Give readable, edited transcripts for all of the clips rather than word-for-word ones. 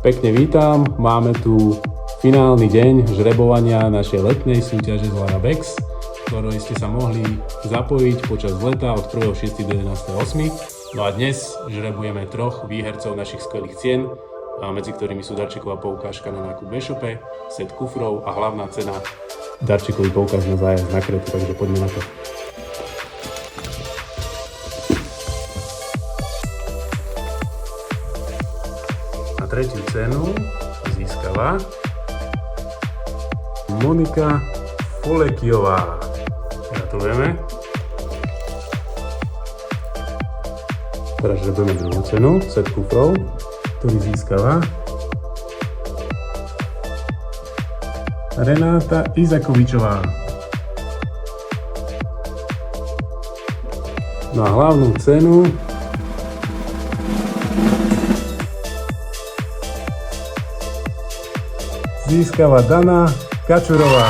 Pekne vítam, máme tu finálny deň žrebovania našej letnej súťaže z Larabex, ktorej ste sa mohli zapojiť počas leta od 1.6. do 11.8. No a dnes žrebujeme troch výhercov našich skvelých cien, medzi ktorými sú darčeková poukážka na nákup v e-shope, set kufrov a hlavná cena darčekový poukaz na zájazd na Kretu, takže poďme na to. A tretiu cenu získava Monika Fulekiová. Gratulujeme. Teraz žrebujeme druhú cenu, set kufrov, ktorý získava Renáta Izakovičová. No a hlavnú cenu získava Dana Kačurová.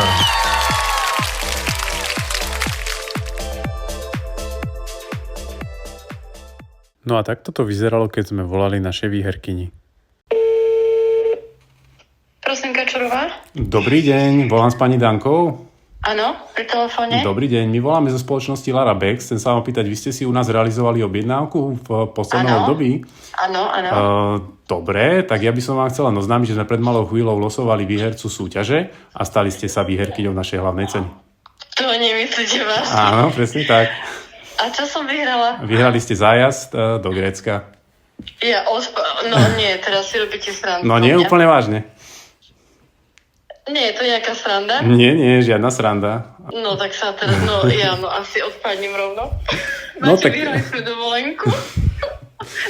No a takto to vyzeralo, keď sme volali naše výherkyni. Prosím, Kačurová? Dobrý deň, volám s pani Dankou. Áno, pri telefóne. Dobrý deň, my voláme zo spoločnosti Larabex. Chcem sa vám opýtať, vy ste si u nás realizovali objednávku v poslednom období? Áno. Dobre, tak ja by som vám chcela oznámiť, že sme pred malou chvíľou losovali výhercu súťaže a stali ste sa výherkyňou našej hlavnej ceny. To nemyslíte vážne? Áno, presne tak. A čo som vyhrala? Vyhrali ste zájazd do Grécka. No nie, teraz si robíte srandu. No nie, úplne vážne. Nie, je to nejaká sranda? Nie, žiadna sranda. No tak sa teraz, asi odpadnem rovno. No tak vyhrali sme dovolenku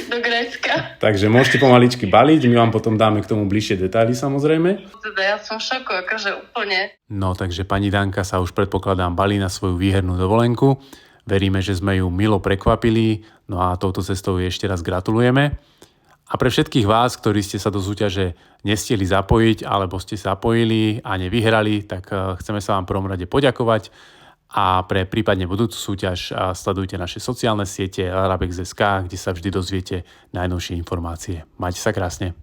do Grécka. Takže môžete pomaličky baliť, my vám potom dáme k tomu bližšie detaily samozrejme. Teda ja som v šoku, akože úplne. No takže pani Danka sa už predpokladám balí na svoju výhernú dovolenku. Veríme, že sme ju milo prekvapili, no a touto cestou ešte raz gratulujeme. A pre všetkých vás, ktorí ste sa do súťaže nestihli zapojiť, alebo ste sa zapojili a nevyhrali, tak chceme sa vám v prvom rade poďakovať a pre prípadne budúcu súťaž sledujte naše sociálne siete Larabex.sk, kde sa vždy dozviete najnovšie informácie. Majte sa krásne.